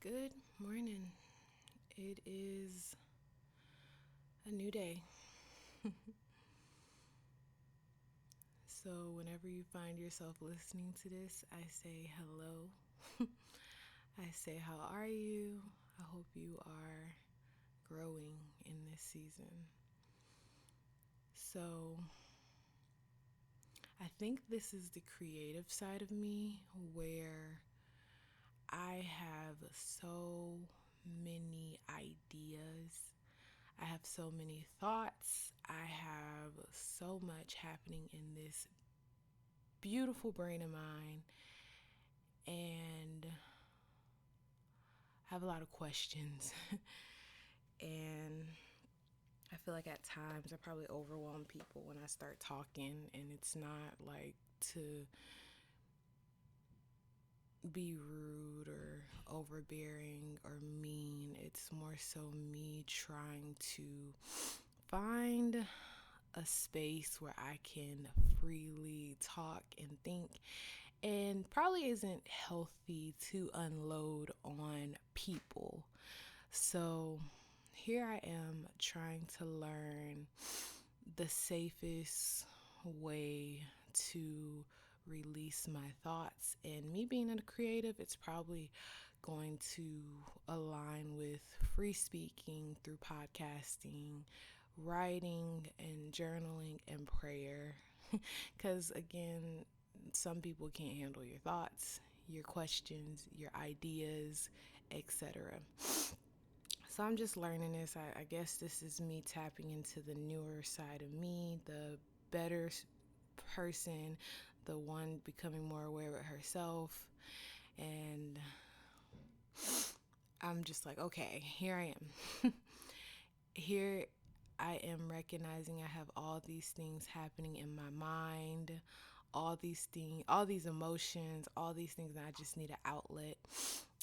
Good morning. It is a new day. So, whenever you find yourself listening to this, I say hello. I say, how are you? I hope you are growing in this season. So, I think this is the creative side of me where I have so many ideas. I have so many thoughts. I have so much happening in this beautiful brain of mine, and I have a lot of questions. And I feel like at times I probably overwhelm people when I start talking, and it's not like to be rude or overbearing or mean. It's more so me trying to find a space where I can freely talk and think, and probably isn't healthy to unload on people. So here I am trying to learn the safest way to release my thoughts. And me being a creative, it's probably going to align with free speaking through podcasting, writing, and journaling and prayer. Because again, some people can't handle your thoughts, your questions, your ideas, etc. So I'm just learning this. I guess this is me tapping into the newer side of me, the better person, the one becoming more aware of herself. And I'm just like, okay, here I am. Here I am recognizing I have all these things happening in my mind, all these emotions, all these things that I just need an outlet.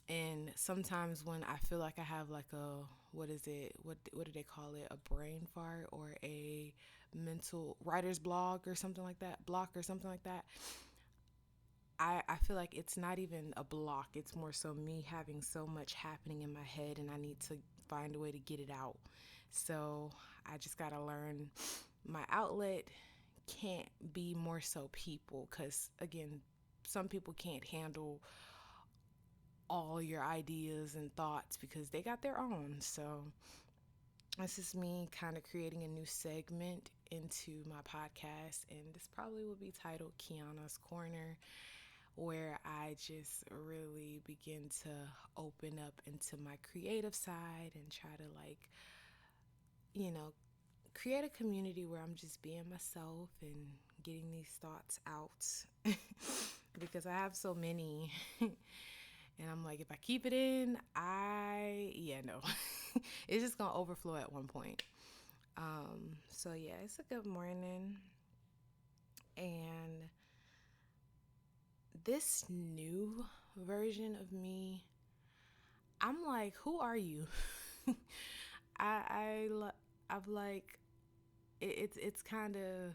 And sometimes when I feel like I have like a, what is it? What do they call it? A brain fart or a mental writer's blog or something like that, block or something like that. I feel like it's not even a block. It's more so me having so much happening in my head, and I need to find a way to get it out. So I just got to learn my outlet can't be more so people, because again, some people can't handle all your ideas and thoughts because they got their own. So this is me kind of creating a new segment into my podcast, and this probably will be titled Kianna'S Corner, where I just really begin to open up into my creative side and try to, like, you know, create a community where I'm just being myself and getting these thoughts out. Because I have so many. And I'm like, if I keep it in, yeah, no. It's just going to overflow at one point. So, yeah, it's a good morning. And this new version of me, I'm like, who are you? I, I, I've like, it's kind of,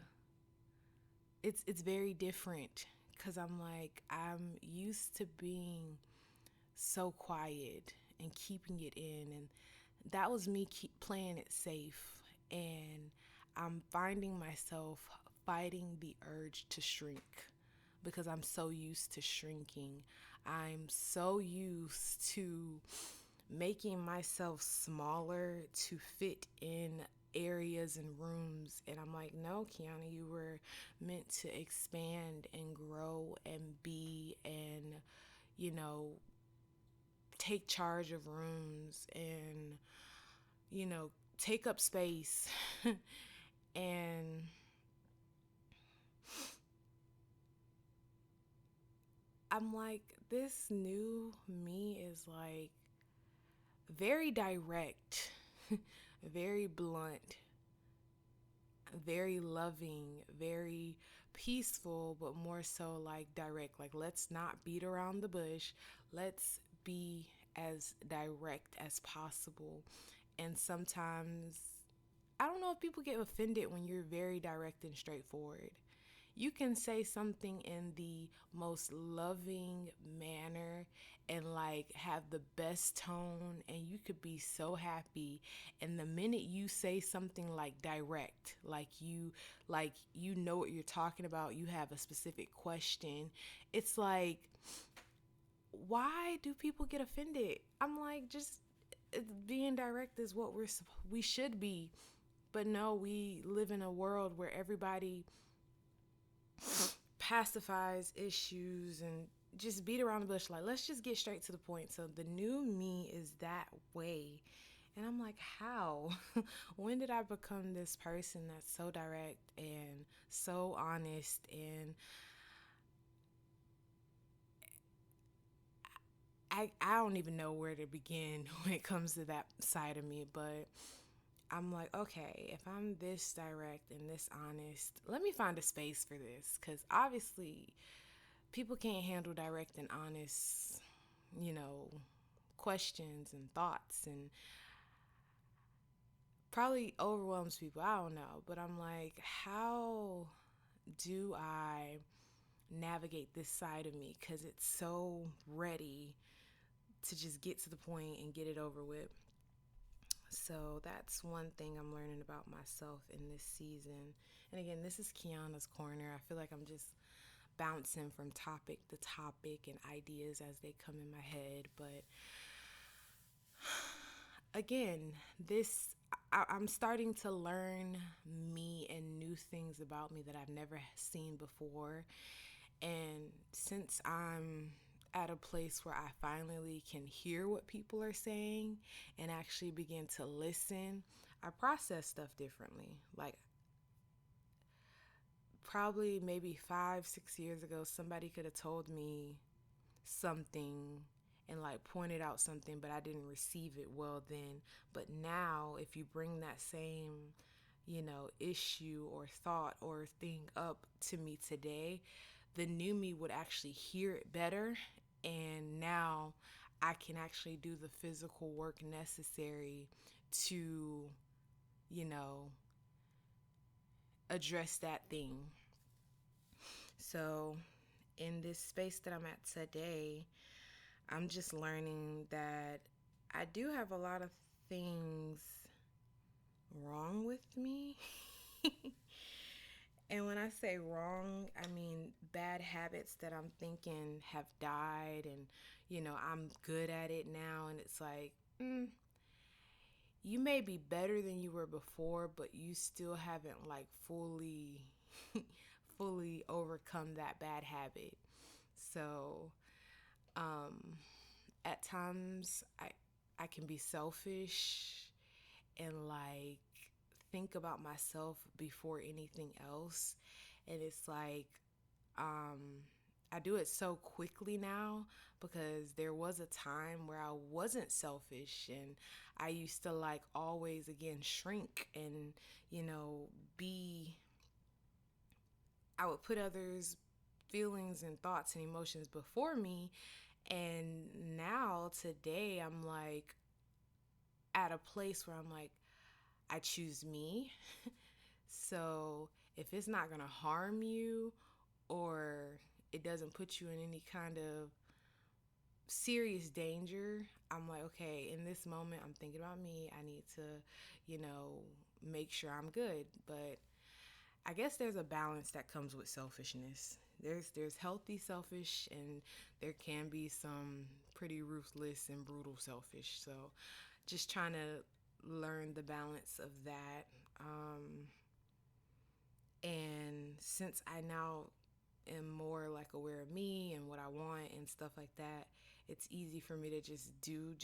it's very different because I'm like, I'm used to being so quiet and keeping it in, and that was me keep playing it safe. And I'm finding myself fighting the urge to shrink because I'm so used to shrinking. I'm so used to making myself smaller to fit in areas and rooms. And I'm like, no, Kiana, you were meant to expand and grow and be and, you know, take charge of rooms and, you know, take up space. And I'm like, this new me is like very direct, very blunt, very loving, very peaceful, but more so like direct. Like, let's not beat around the bush. Let's be as direct as possible. And sometimes, I don't know if people get offended when you're very direct and straightforward. You can say something in the most loving manner and like have the best tone, and you could be so happy. And the minute you say something like direct, like you know what you're talking about, you have a specific question, it's like, why do people get offended? I'm like, just being direct is what we should be. But no, we live in a world where everybody pacifies issues and just beat around the bush. Like, let's just get straight to the point. So the new me is that way. And I'm like, how? When did I become this person that's so direct and so honest? And I don't even know where to begin when it comes to that side of me. But I'm like, okay, if I'm this direct and this honest, let me find a space for this. Because obviously, people can't handle direct and honest, you know, questions and thoughts, and probably overwhelms people. I don't know. But I'm like, how do I navigate this side of me? Because it's so ready to just get to the point and get it over with. So that's one thing I'm learning about myself in this season. And again, this is Kianna'S Corner. I feel like I'm just bouncing from topic to topic and ideas as they come in my head. But again, I'm starting to learn me and new things about me that I've never seen before. And since I'm at a place where I finally can hear what people are saying and actually begin to listen, I process stuff differently. Like, probably maybe 5, 6 years ago, somebody could have told me something and like pointed out something, but I didn't receive it well then. But now, if you bring that same, issue or thought or thing up to me today, the new me would actually hear it better. And now I can actually do the physical work necessary to, you know, address that thing. So, in this space that I'm at today, I'm just learning that I do have a lot of things wrong with me. And when I say wrong, I mean bad habits that I'm thinking have died, and I'm good at it now. And it's like, you may be better than you were before, but you still haven't like fully overcome that bad habit. So, um, at times I can be selfish and like think about myself before anything else. And it's like, um I do it so quickly now, because there was a time where I wasn't selfish, and I used to like always again shrink and you know be I would put others' feelings and thoughts and emotions before me. And now today I'm like at a place where I'm like, I choose me. So if it's not going to harm you, or it doesn't put you in any kind of serious danger, I'm like, okay, in this moment, I'm thinking about me. I need to, make sure I'm good. But I guess there's a balance that comes with selfishness. There's healthy selfish, and there can be some pretty ruthless and brutal selfish. So just trying to learn the balance of that. And since I now am more like aware of me and what I want and stuff like that, it's easy for me to just do.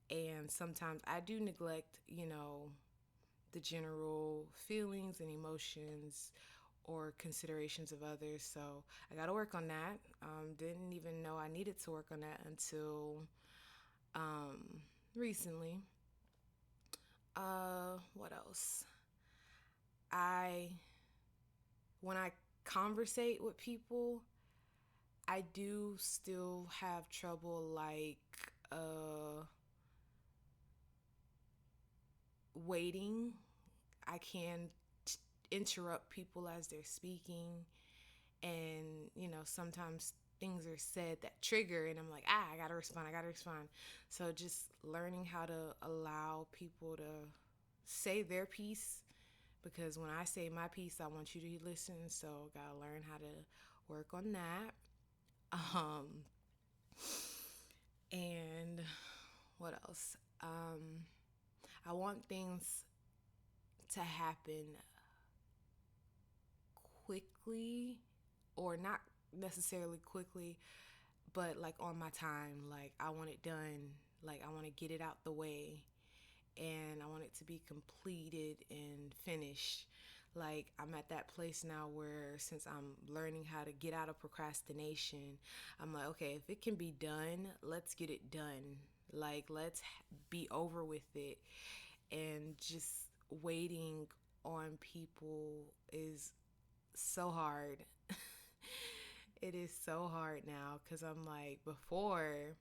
And sometimes I do neglect, the general feelings and emotions or considerations of others. So I got to work on that. Didn't even know I needed to work on that until recently. What else? I When I conversate with people, I do still have trouble like waiting. I can interrupt people as they're speaking. And, sometimes things are said that trigger, and I'm like, I gotta respond, I gotta respond. So just learning how to allow people to say their piece, because when I say my piece, I want you to listen. So gotta learn how to work on that. Um, and what else? I want things to happen quickly, or not necessarily quickly, but like on my time. Like, I want it done. Like, I want to get it out the way, and I want it to be completed and finished. Like, I'm at that place now where, since I'm learning how to get out of procrastination, I'm like, okay, if it can be done, let's get it done. Like, let's be over with it. And just waiting on people is so hard. It is so hard now, because I'm like, before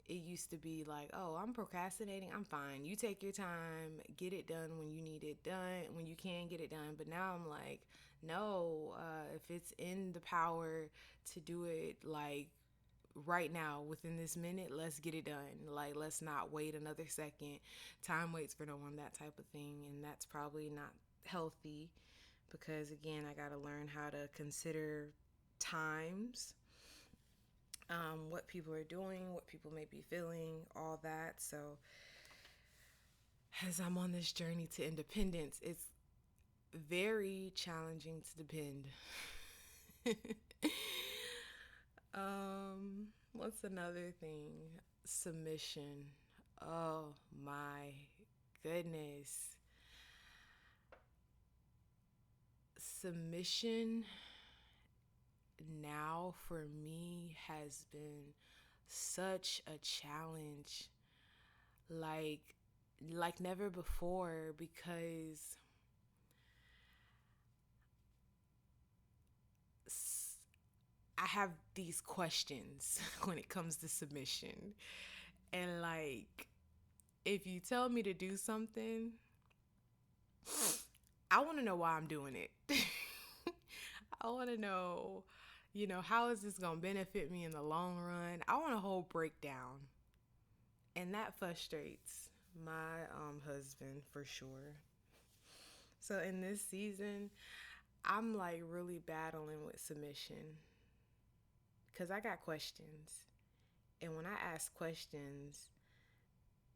it used to be like, oh, I'm procrastinating, I'm fine. You take your time, get it done when you need it done, when you can get it done. But now I'm like, no, if it's in the power to do it, like, right now, within this minute, let's get it done. Like, let's not wait another second. Time waits for no one, that type of thing. And that's probably not healthy, because, again, I got to learn how to consider times, what people are doing, what people may be feeling, all that. So, as I'm on this journey to independence, it's very challenging to depend. What's another thing? Submission. Oh my goodness. Submission now for me has been such a challenge, like never before, because I have these questions when it comes to submission. And, like, if you tell me to do something, I want to know why I'm doing it. I want to know, how is this going to benefit me in the long run? I want a whole breakdown. And that frustrates my husband for sure. So in this season, I'm like really battling with submission, because I got questions. And when I ask questions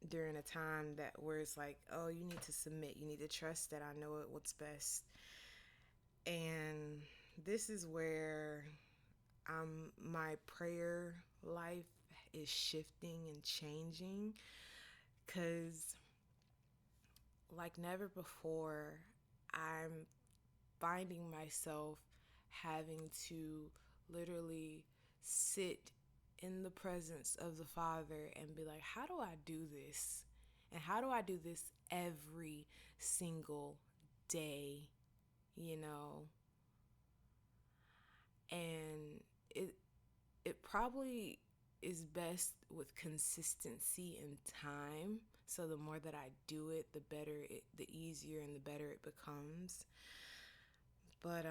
during a time that where it's like, oh, you need to submit, you need to trust that I know what's best. And this is where my prayer life is shifting and changing, because like never before, I'm finding myself having to literally sit in the presence of the Father and be like, how do I do this? And how do I do this every single day, you know? And it probably is best with consistency and time. So the more that I do it, the easier and the better it becomes. But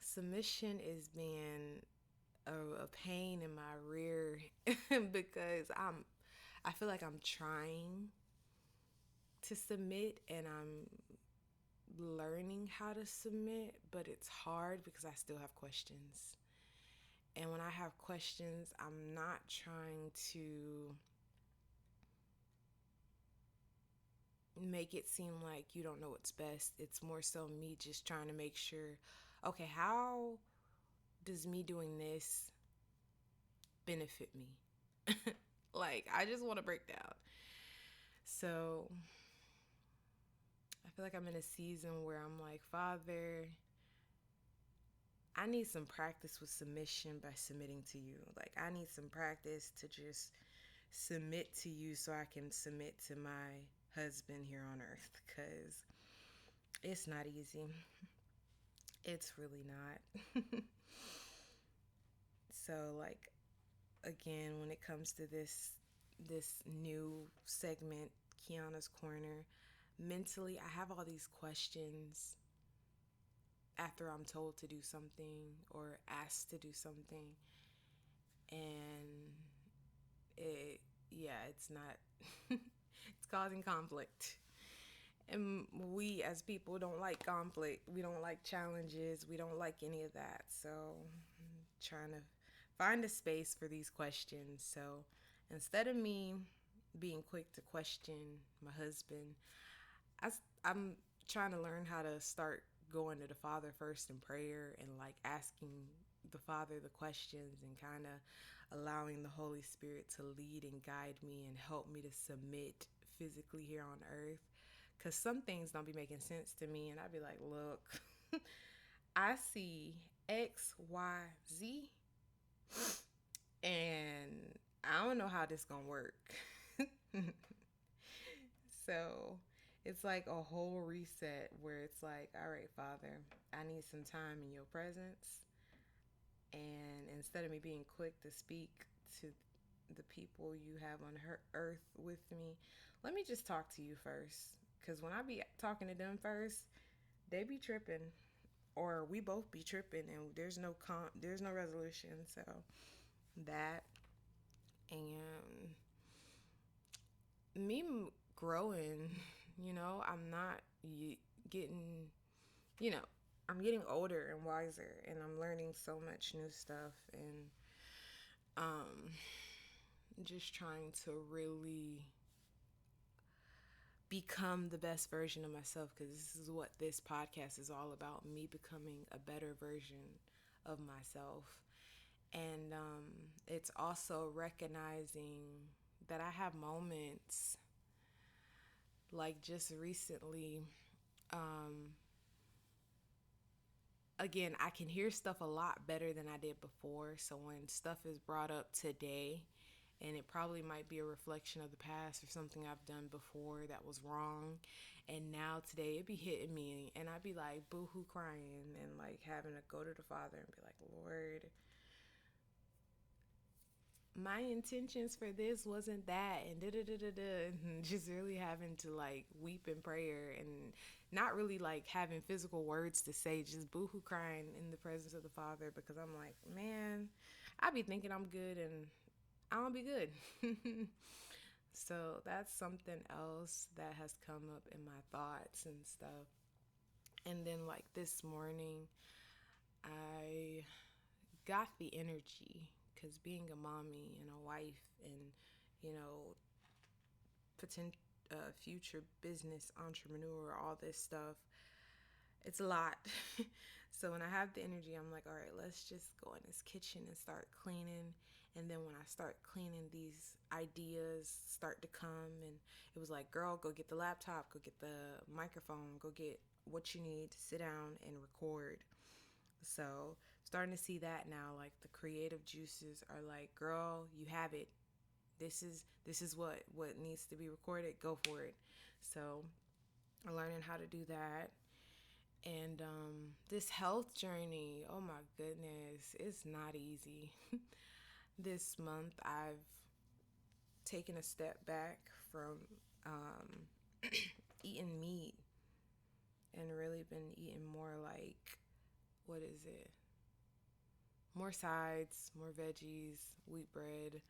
submission is being a pain in my rear because I feel like I'm trying to submit, and I'm learning how to submit, but it's hard because I still have questions. And when I have questions, I'm not trying to make it seem like you don't know what's best. It's more so me just trying to make sure, okay, how does me doing this benefit me? Like, I just want to break down. So I feel like I'm in a season where I'm like, Father, I need some practice with submission by submitting to you. Like, I need some practice to just submit to you so I can submit to my husband here on earth, because it's not easy. It's really not. So, like, again, when it comes to this new segment, Kianna'S Corner, mentally I have all these questions, after I'm told to do something or asked to do something, and it's not, it's causing conflict. And we as people don't like conflict. We don't like challenges. We don't like any of that. So I'm trying to find a space for these questions. So instead of me being quick to question my husband, I, I'm trying to learn how to start going to the Father first in prayer and like asking the Father the questions and kind of allowing the Holy Spirit to lead and guide me and help me to submit physically here on earth. Because some things don't be making sense to me, and I'd be like, look, I see X, Y, Z, and I don't know how this gonna work. So it's like a whole reset where it's like, all right, Father, I need some time in your presence. And instead of me being quick to speak to the people you have on her earth with me, let me just talk to you first. Because when I be talking to them first, they be tripping, or we both be tripping, and there's no resolution. So that, and me growing, I'm not getting, you know, I'm getting older and wiser, and I'm learning so much new stuff, and um, just trying to really become the best version of myself, because this is what this podcast is all about, me becoming a better version of myself. And it's also recognizing that I have moments like just recently. Um, Again, I can hear stuff a lot better than I did before. So when stuff is brought up today, and it probably might be a reflection of the past or something I've done before that was wrong, and now today it be hitting me, and I'd be like boo-hoo crying and like having to go to the Father and be like, Lord, my intentions for this wasn't that, and da da da da da, and just really having to like weep in prayer, and not really like having physical words to say, just boohoo crying in the presence of the Father, because I'm like, man, I be thinking I'm good and I don't be good. So that's something else that has come up in my thoughts and stuff. And then like this morning, I got the energy, because being a mommy and a wife and, you know, potential future business entrepreneur, all this stuff, it's a lot. So when I have the energy, I'm like, all right, let's just go in this kitchen and start cleaning. And then when I start cleaning, these ideas start to come. And it was like, girl, go get the laptop, go get the microphone, go get what you need to sit down and record. So starting to see that now, like the creative juices are like, girl, you have it. This is what needs to be recorded. Go for it. So I'm learning how to do that. And this health journey, oh my goodness, it's not easy. This month I've taken a step back from eating meat, and really been eating more like, what is it? More sides, more veggies, wheat bread.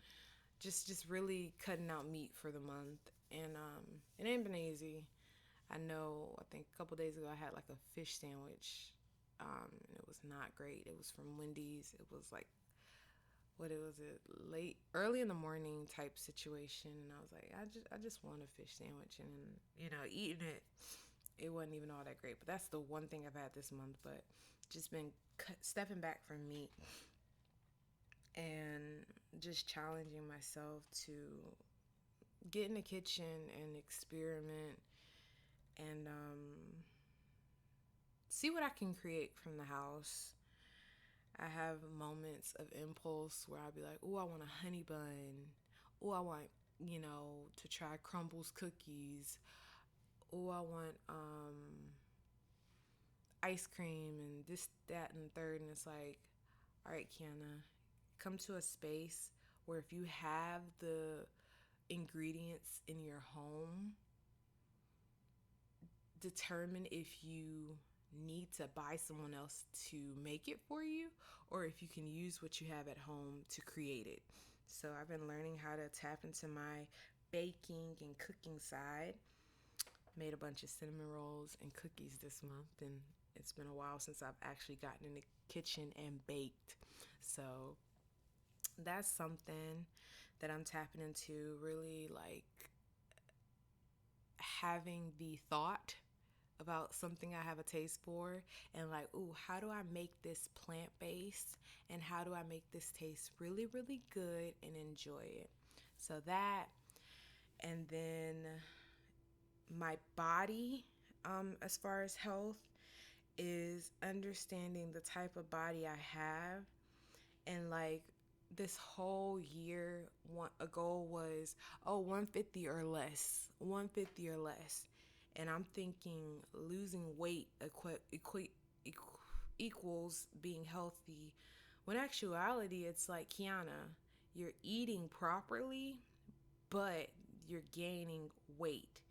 Just really cutting out meat for the month. And it ain't been easy. I know, I think a couple days ago I had like a fish sandwich. It was not great. It was from Wendy's. It was like, what it was, it late, early in the morning type situation, and I was like, I just want a fish sandwich, and eating it, it wasn't even all that great. But that's the one thing I've had this month. But just been stepping back from meat and just challenging myself to get in the kitchen and experiment, and see what I can create from the house. I have moments of impulse where I'll be like, oh, I want a honey bun. Oh, I want, to try Crumbles cookies. Oh, I want ice cream and this, that, and the third. And it's like, all right, Kiana, come to a space where if you have the ingredients in your home, determine if you need to buy someone else to make it for you, or if you can use what you have at home to create it. So I've been learning how to tap into my baking and cooking side. Made a bunch of cinnamon rolls and cookies this month, and it's been a while since I've actually gotten in the kitchen and baked. So that's something that I'm tapping into, really like having the thought about something I have a taste for, and like, ooh, how do I make this plant based, and how do I make this taste really, really good and enjoy it? So that, and then my body, as far as health, is understanding the type of body I have. And like this whole year, a goal was, oh, 150 or less, 150 or less. And I'm thinking losing weight equals being healthy. When actuality, it's like, Kiana, you're eating properly, but you're gaining weight.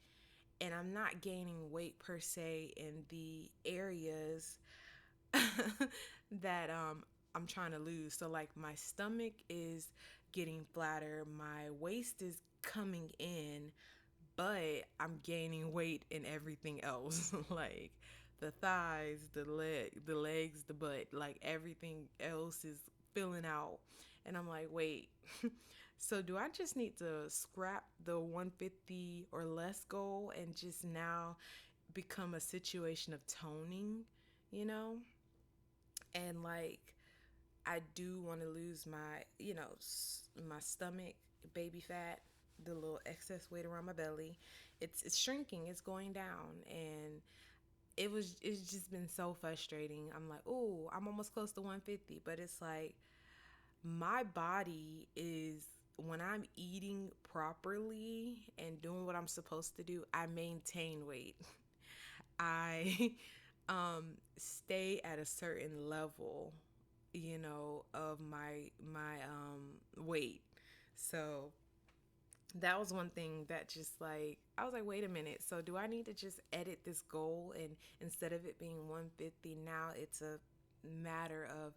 And I'm not gaining weight per se in the areas that I'm trying to lose. So like my stomach is getting flatter, my waist is coming in, but I'm gaining weight in everything else. Like the thighs, the legs, the butt, like everything else is filling out. And I'm like, wait. So do I just need to scrap the 150 or less goal and just now become a situation of toning, you know? And like I do want to lose my, my stomach, baby fat, the little excess weight around my belly. It's shrinking, it's going down, and it's just been so frustrating. I'm like, "Oh, I'm almost close to 150," but it's like my body is, when I'm eating properly and doing what I'm supposed to do, I maintain weight. I stay at a certain level, of my weight. So that was one thing that just like I was like, wait a minute. So do I need to just edit this goal, and instead of it being 150, now it's a matter of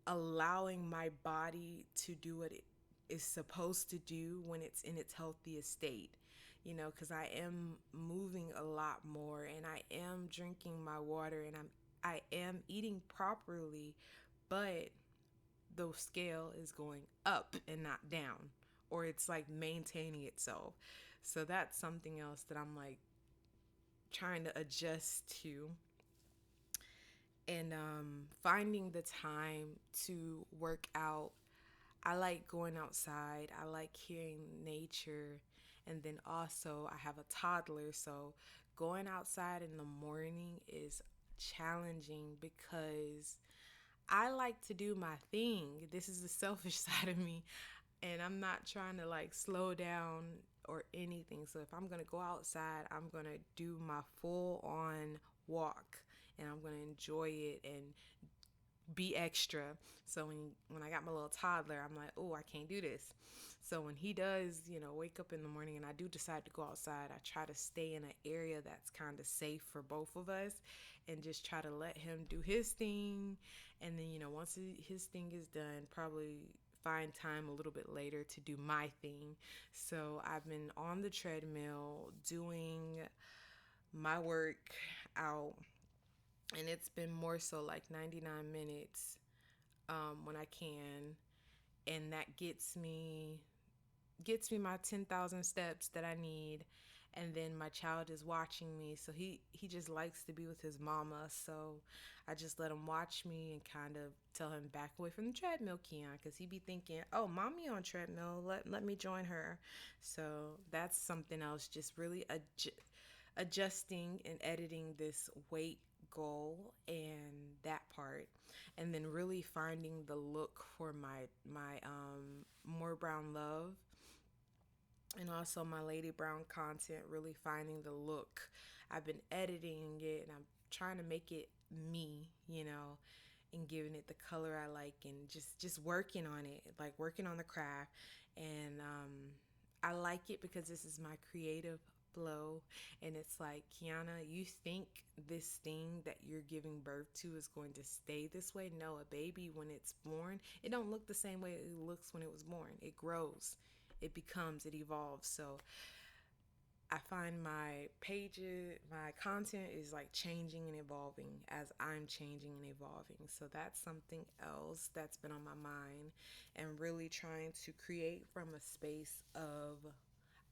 allowing my body to do what it is supposed to do when it's in its healthiest state. Because I am moving a lot more, and I am drinking my water, and I am eating properly, but the scale is going up and not down, or it's like maintaining itself. So that's something else that I'm like trying to adjust to, and finding the time to work out. I like going outside. I like hearing nature. And then also, I have a toddler, so going outside in the morning is challenging because I like to do my thing. This is the selfish side of me, and I'm not trying to like slow down or anything. So if I'm going to go outside, I'm going to do my full on walk, and I'm going to enjoy it and be extra. So when I got my little toddler, I'm like, "Oh, I can't do this." So when he does, wake up in the morning and I do decide to go outside, I try to stay in an area that's kind of safe for both of us, and just try to let him do his thing. And then, once his thing is done, probably find time a little bit later to do my thing. So I've been on the treadmill doing my work out, and it's been more so like 99 minutes when I can, and that gets me my 10,000 steps that I need. And then my child is watching me, so he just likes to be with his mama. So I just let him watch me and kind of tell him back away from the treadmill, Keon, because he be thinking, "Oh, mommy on treadmill, let me join her." So that's something else, just really adjusting and editing this weight goal and that part, and then really finding the look for my more brown love, and also my Lady Brown content, really finding the look. I've been editing it, and I'm trying to make it me, and giving it the color I like, and just working on it, like working on the craft. And I like it because this is my creative flow. And it's like, Kiana, you think this thing that you're giving birth to is going to stay this way? No, a baby, when it's born, it don't look the same way it looks when it was born. It grows, it becomes, it evolves. So I find my pages, my content is like changing and evolving as I'm changing and evolving. So that's something else that's been on my mind, and really trying to create from a space of,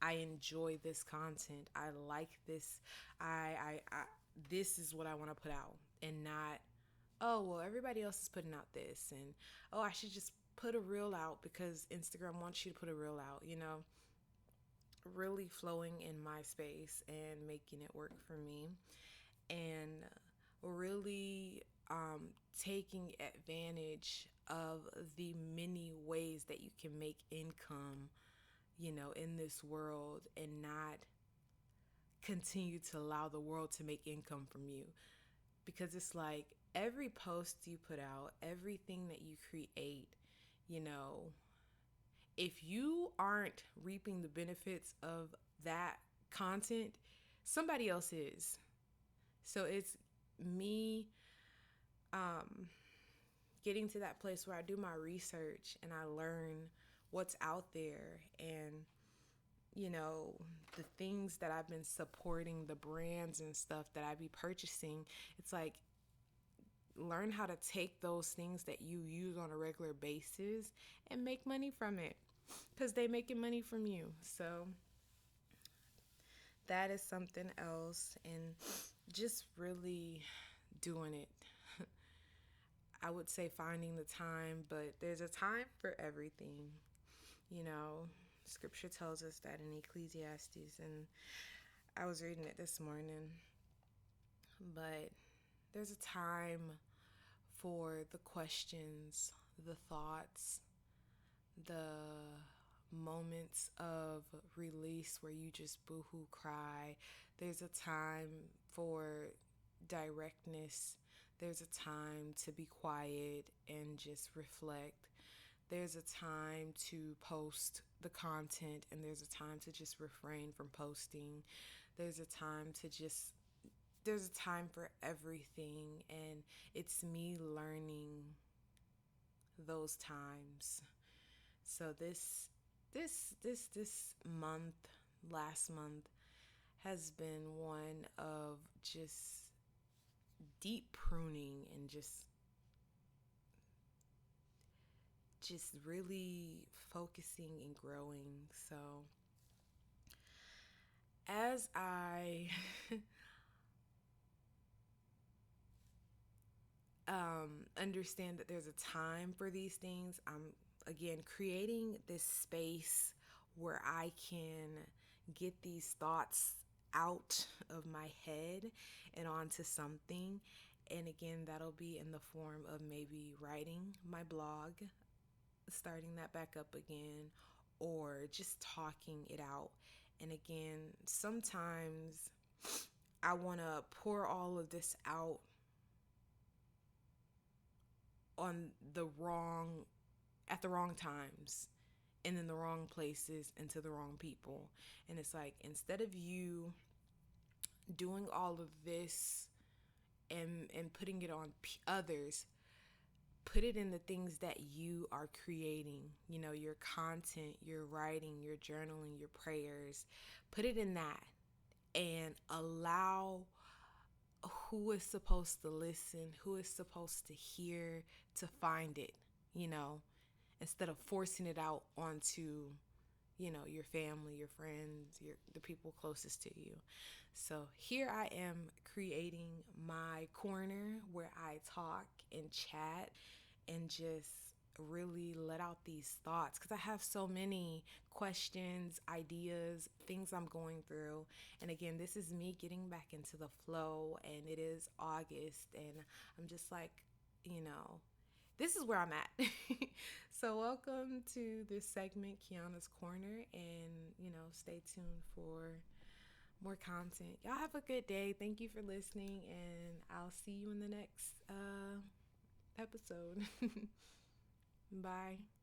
I enjoy this content. I like this. I this is what I want to put out, and not, oh, well, everybody else is putting out this, and oh, I should just put a reel out because Instagram wants you to put a reel out, really flowing in my space and making it work for me, and really taking advantage of the many ways that you can make income, in this world, and not continue to allow the world to make income from you. Because it's like every post you put out, everything that you create, you know, if you aren't reaping the benefits of that content, somebody else is. So it's me getting to that place where I do my research and I learn what's out there, and you know, the things that I've been supporting, the brands and stuff that I be purchasing. It's like, learn how to take those things that you use on a regular basis and make money from it, because they making money from you. So that is something else, and just really doing it. I would say finding the time, but there's a time for everything. You know, scripture tells us that in Ecclesiastes, and I was reading it this morning, but there's a time for the questions, the thoughts, the moments of release where you just boohoo cry. There's a time for directness. There's a time to be quiet and just reflect. There's a time to post the content, and there's a time to just refrain from posting. There's a time to just, there's a time for everything, and it's me learning those times. So this month, last month, has been one of just deep pruning, and just really focusing and growing. So as I understand that there's a time for these things, I'm again creating this space where I can get these thoughts out of my head and onto something. And again, that'll be in the form of maybe writing my blog, starting that back up again, or just talking it out. And again, sometimes I want to pour all of this out on the wrong at the wrong times, and in the wrong places, and to the wrong people. And it's like, instead of you doing all of this and putting it on others, put it in the things that you are creating, your content, your writing, your journaling, your prayers. Put it in that, and allow who is supposed to listen, who is supposed to hear, to find it, you know, instead of forcing it out onto, your family, your friends, the people closest to you. So here I am creating my corner where I talk and chat and just really let out these thoughts, because I have so many questions, ideas, things I'm going through. And again, this is me getting back into the flow, and it is August, and I'm just like, you know, this is where I'm at. So welcome to this segment, Kianna'S Corner, and stay tuned for more content. Y'all have a good day. Thank you for listening, and I'll see you in the next episode. Bye.